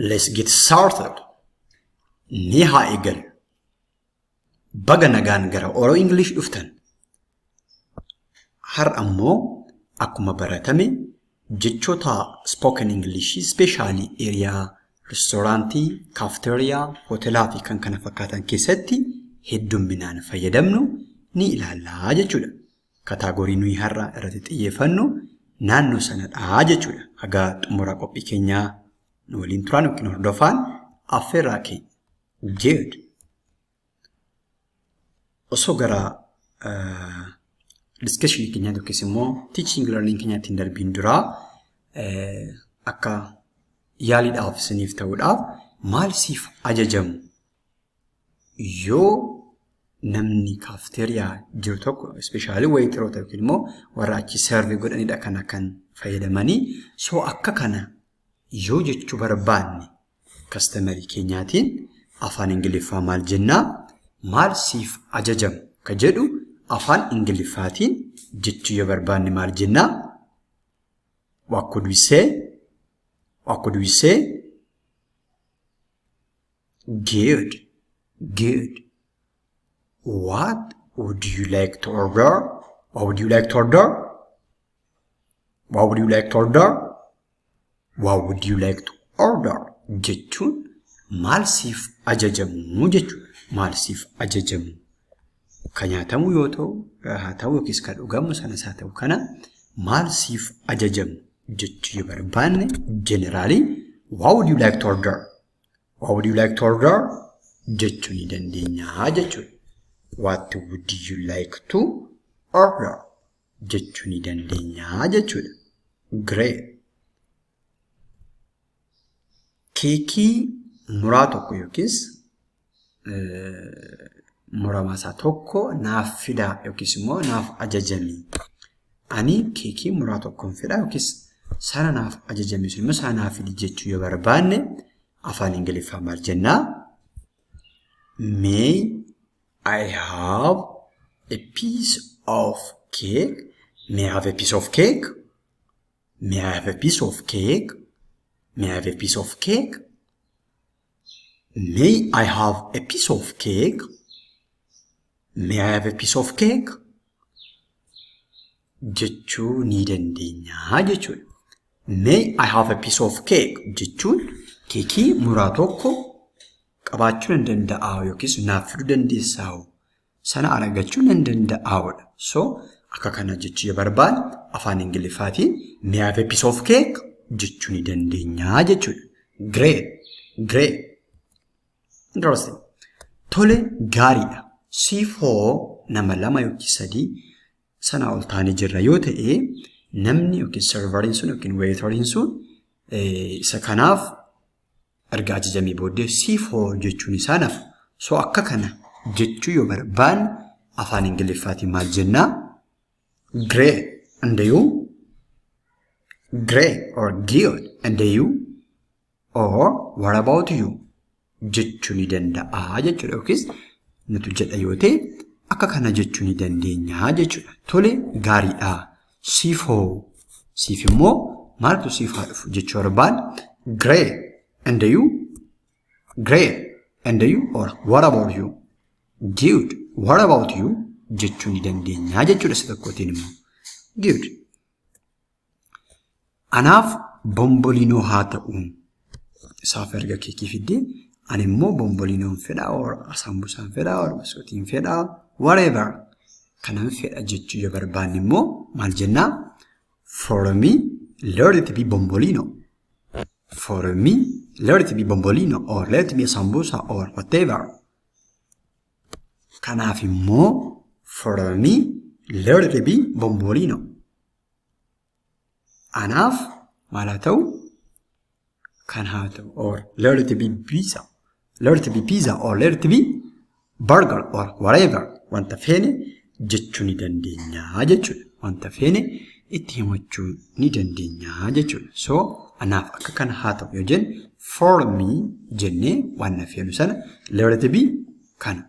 Let's get started. Ni haa eegalu. Baga nagaan gara Oro English dhuftan. Har ammoo akkuma baratame jechoota spoken English especially area restaurantii, cafeteria, hoteelaa fi kan kana fakkaatan keessatti heddumminaan fayyadamnu ni ilaallaa jechuudha. Kaataagorii nuyi har'a irratti xiyyeeffannu naannoo sanadhaa jechuudha. Haga xumura qophii keenyaa nu waliin turaan yookiin hordofaan affeerraa kee jeed. Osoo gara discussion keenyaa tokkos immoo teaching learning keenyaatiin darbiin duraa akka yaaliidhaaf isiniif ta'uudhaaf maal siif ajajamu yoo namni cafeteria jiru tokko especially waiterota yookiin immoo warra achi serve godhanidha kan fayyadamanii so akka kana yoo jechuu barbaanne customerii keenyaatiin afaan Ingiliffaa maal jennaa maal siif ajajamu ka jedhu afaan Ingiliffaatiin jechuu yoo barbaanne maal jennaa what could we say good what would you like to order jechuun maal siif ajajamu jechuudha. Maal siif ajajamu ka nyaatamu yoo ta'u haa ta'u yookiis ka dhugamu sanas haa ta'u kana maal siif ajajamu jechuu yoo barbaanne generally what would you like to order jechuu ni dandeenya jechuudha. What would you like to order jechuu ni dandeenya jechuudha. Great. Keekii muraa tokko yookiis muraasaa tokko naaf fidaa yookiis immoo naaf ajajamii. Ani keekii muraa tokkoon fidaa yookiis sana naaf ajajamii sun immoo sana naaf fidi jechuu yoo barbaanne afaan Ingiliffaa maal jennaa? May I have a piece of cake? May I have a piece of cake? May I have a piece of cake? May I have a piece of cake? May I have a piece of cake? May I have a piece of cake? jechuu ni dandeenya jechuudha. May I have a piece of cake jechuun keekii muraa tokko qabaachuu nan danda'a yookiis naaf fiduu dandeessaa sana argachuu nan danda'aadha. So akka kana jechuu yoo barbaanne afaan Ingiliffaatiin may I have a piece of cake jechuu ni dandeenya jechuudha. Great. Interesting. Tole gaariidha. Siifoo nama lama yookiin sadii sana ol taane jirra yoo ta'e namni yookiin serveriin sun yookiin waitariin sun isa kanaaf erga ajajamee booddee siifoo jechuun isaa naaf. So akka kana jechuu yoo barbaanne afaan Ingiliffaatiin maal jennaa? Great and you? Great or good and you? Or what about you? jechuu ni danda'a jechuudha. Yookiis nuti jedha yoo ta'e akka kana jechuu ni dandeenya jechuudha. Tole gaariidha. Siifoo siif immoo maaltu siif haa dhufu jechuu barbaanne great and you or what about you? Good what about you? jechuu ni dandeenya jechuudha. Isa tokkotiin immoo good. Anaaf bomboliinoo haa ta'u isaaf erga keekii fiddee ani immoo bomboliinoon fedhaa or asaambusaan fedhaa or masootiin fedhaa whatever kanan fedha jechuu yoo barbaanne immoo maal jennaa? For me let it be bombolino. For me let it be bombolino or let it be sambusa or whatever. Kanaaf immoo for me let it be bombolino. Anaaf maal haa ta'u? Kan haa ta'u or let it be pizza. Let it be pizza or let it be burger or whatever. Wanta feene jechuu ni dandeenya jechuudha. Wanta feene itti himachuu ni dandeenya jechuudha. So anaaf akka kana haa ta'u yoo jenne for me jennee waan feenu sana let it be kana.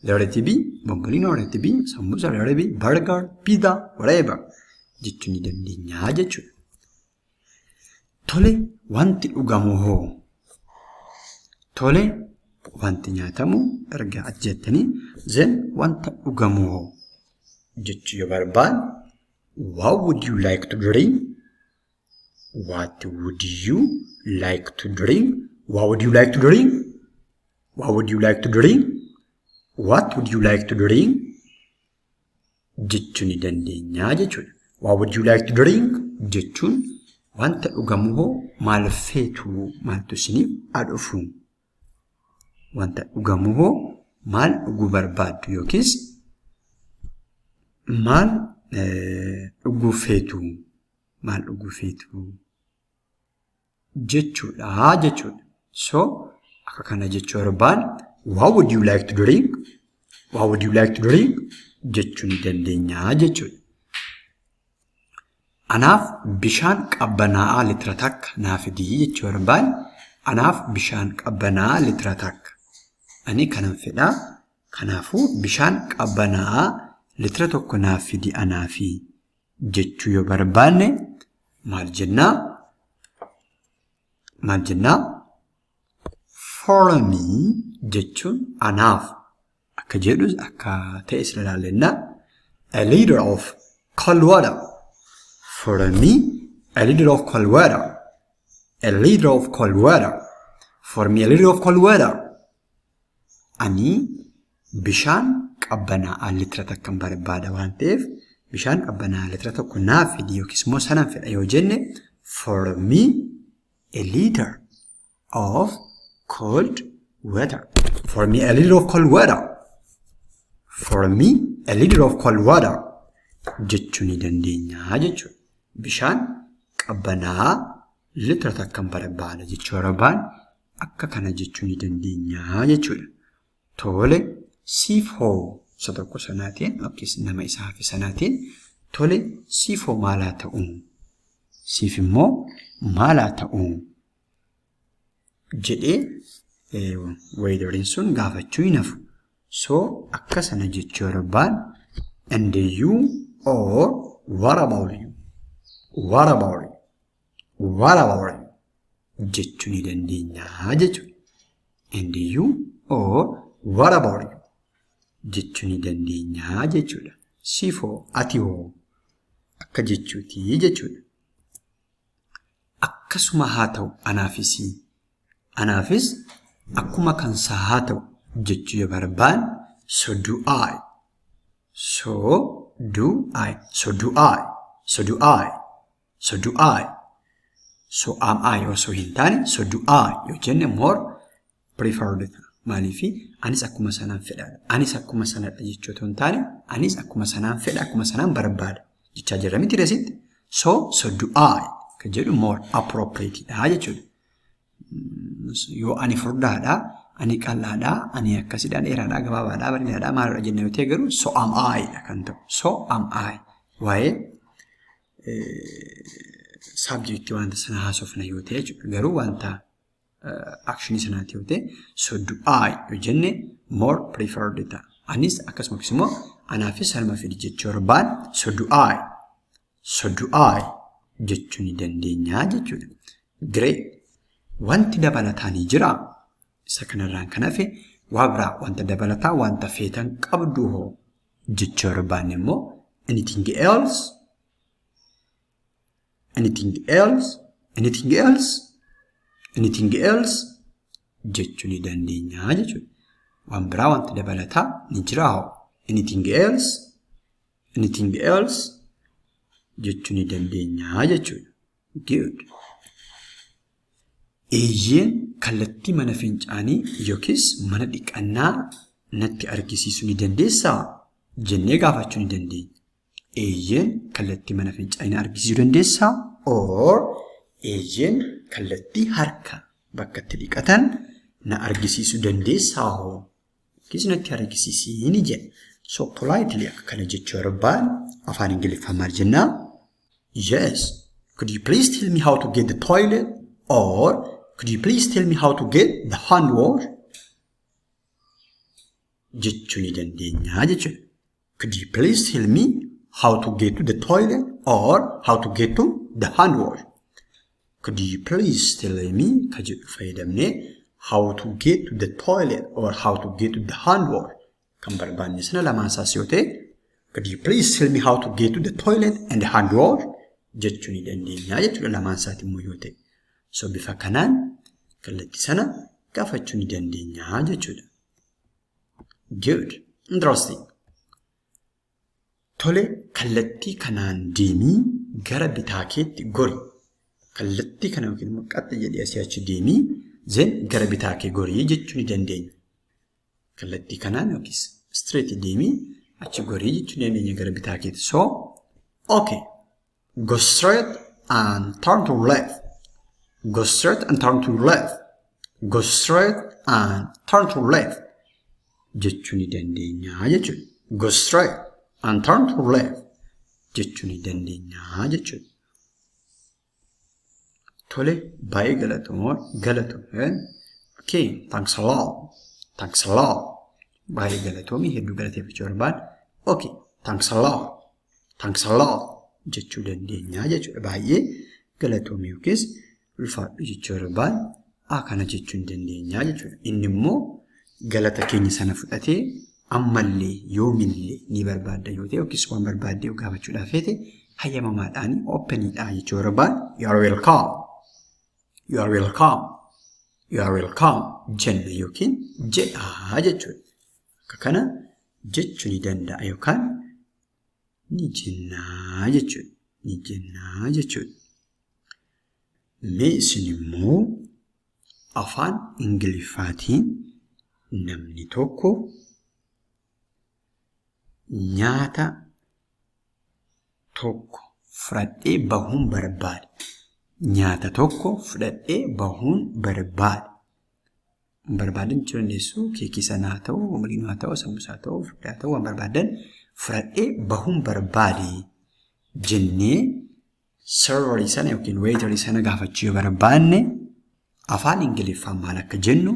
Let it be bombolino, let it be sambusa, let it be burger, pizza, whatever jechuu ni dandeenya jechuudha. Tole wanti dhugamu hoo Tole wanti nyaatamu erga ajjettanii then wanta dhugamu jechuu yoo barbaad what would you like to drink? What would you like to drink? What would you like to drink? What would you like to drink? What would you like to drink? Jechuun ni dandeenya jechuudha. What would you like to drink? Jechuun wanta dhugamu maal feetu maaltu isiniif adhufu. Wanta dhugamu maal dhuguu barbaaddu yookiis maal dhuguu feetu maal dhuguu feetu jechuudha jechuudha. So akka kana jechuu barbaad what would you like to drink? What would you like to drink? Jechuu ni dandeenya jechuudha. Anaaf bishaan qabbanaa'aa litira takka naaf fidii jechuu barbaad anaaf bishaan qabbanaa'aa litira takka. Ani kanan fedha kanaafuu bishaan qabbanaa'aa litira tokko naaf fidi anaafi jechuu yoo barbaanne maal jennaa for me jechuun anaaf akka jedhus akka ta'e sila ilaallenna a liter of cold water. For me a liter of cold water. A liter of cold water. For me a liter of cold water. Ani bishaan qabbanaa'aa litira takkan barbaada waan ta'eef bishaan qabbanaa'aa litira tokko naaf fidi yookiis immoo sanan fedha yoo jenne for me a liter of cold water. For me a liter of cold water. For me a liter of cold water. Jechuu ni dandeenya jechuudha. Bishaan qabbanaa'aa litira takkan barbaada jechuu barbaad akka kana jechuu ni dandeenya jechuudha. Tole siif hoo isa tokko sanaatiin yookiis nama isaa hafe sanaatiin tole siif hoo maalaa ta'u siif immoo maalaa ta'u jedhee waydariin sun gaafachuu hin hafu. So akka sana jechuu barbaad and you or what about you? What about you? What about you? Jechuu ni dandeenya jechuudha. And you or what about you? Jechuu ni dandeenya jechuudha. Siif hoo ati hoo akka jechuuti jechuudha. Akkasuma haa ta'u anaafis akkuma kansaa haa ta'u jechuu yoo barbaad so do I. So do I. So do I. So do I. So do I. So am I osoo hin taane so do I yoo jenne more preferred. Maaliifi anis akkuma sanaan fedhaadha. Anis akkuma sanadha jechuu otoo hin taane anis akkuma sanaan fedha akkuma sanaan barbaada jechaa jirra miti resitti. So do I kan jedhu more appropriate dha jechuudha. Yoo ani furdaadha ani qal'aadha ani akkasidha dheeraadha gabaabaadha bal'aadha maalidha jenne yoo ta'e garuu so am I dha kan ta'u. So am I waa'ee subjectii wanta sana haasofna yoo ta'e jechuudha. Garuu wanta action sanaati yoo ta'e so do I yoo jenne more preferred ta'a. Anis akkasumas immoo anaafis salma fidi jechuu barbaad so do I. So do I jechuu ni dandeenya jechuudha. Great. Wanti dabalataa ni jira. Isa kanarraan kan hafe waa biraa wanta dabalataa wanta feetan qabdu hoo jechuu barbaanne immoo anything else? Anything else? Anything else? Anything else? Jechuu ni dandeenya jechuudha. Waan biraa wanta dabalataa ni jira hoo anything else? Anything else? Jechuu ni dandeenya jechuudha. Good. Eeyyeen kallattii mana fincaanii yookiis mana dhiqannaa natti argisiisuu ni dandeessaa jennee gaafachuu ni dandeenya. Eeyyeen kallattii mana fincaanii argisiisuu dandeessaa or eeyyeen kallattii harka bakka itti dhiqatan na argisiisuu dandeessaa hoo yookiis natti argisiisii ni jenna. So politely akka kana jechuu barbaad afaan Ingiliffaa maal jennaa? Yes. Could you please tell me how to get the toilet? Or could you please tell me how to get the hand wash? Jechuu ni dandeenya jechuudha. Could you please tell me how to get to the toilet or how to get to the hand wash? Could you please tell me ka jedhu fayyadamne how to get to the toilet or how to get to the hand wash. Kan barbaanne sana lamaan isaas yoo ta'e, could you please tell me how to get to the toilet and the hand wash? Jechuu ni dandeenya jechuudha lamaan isaati immoo yoo ta'e. So bifa kanaan kallattii sana gaafachuu ni dandeenya jechuudha. Good. Interesting. Tole kallattii kanaan deemii gara bitaa keetti gori. Kallattii kana yookiin immoo qaxxa jedhee asii achi deemii zen gara bitaa kee gorii jechuu ni dandeenya. Kallattii kanaan yookiis straight deemii achi gorii jechuu ni dandeenya gara bitaa keetti. So, okay. Go straight and turn to left. Go straight and turn to left. Go straight and turn to left. Jechuu ni dandeenya jechuudha. Go straight and turn to left. Jechuu ni dandeenya jechuudha. Tole, baay'ee galatoomeen. Okay, thanks a lot. Thanks a lot. Baay'ee galatoomii hedduu galateeffachuu barbaada. Okay, thanks a lot. Thanks a lot. Jechuu dandeenya jechuudha. Baay'ee galatoomii yookiis ulfaadhu jechuu barbaada. Kana jechuu ni dandeenya jechuudha. Inni immoo galata keenya sana fudhatee ammallee yoomillee ni barbaadda yoo ta'e yookiis waan barbaadde yoo gaafachuudhaaf feete hayyamamaadhaan oopeniidha jechuu barbaada. You are welcome. You are welcome. You are welcome. Jenna yookiin jedhaa jechuudha. Akka kana jechuu ni danda'a yookaan ni jennaa jechuudha. Ni jennaa jechuudha. Mee isin immoo afaan Ingiliffaatiin namni tokko nyaata tokko fudhadhee bahuun barbaada. Nyaata tokko fudhadhee bahuun barbaada. Barbaadan jechuu dandeessu keekii sana haa ta'u, waliin haa ta'u, sambuusaa haa ta'u, fudhadhee haa ta'u waan barbaadan fudhadhee bahuun barbaade jennee serverii sana yookiin waiterii sana gaafachuu yoo barbaanne afaan Ingiliffaan maal akka jennu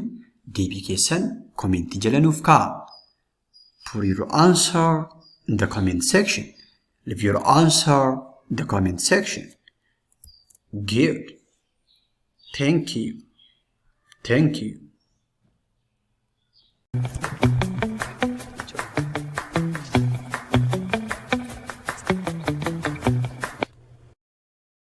deebii keessan komentii jala nuuf kaa'a. Put your answer in the comment section. Leave your answer in the comment section. Good. Thank you. Thank you.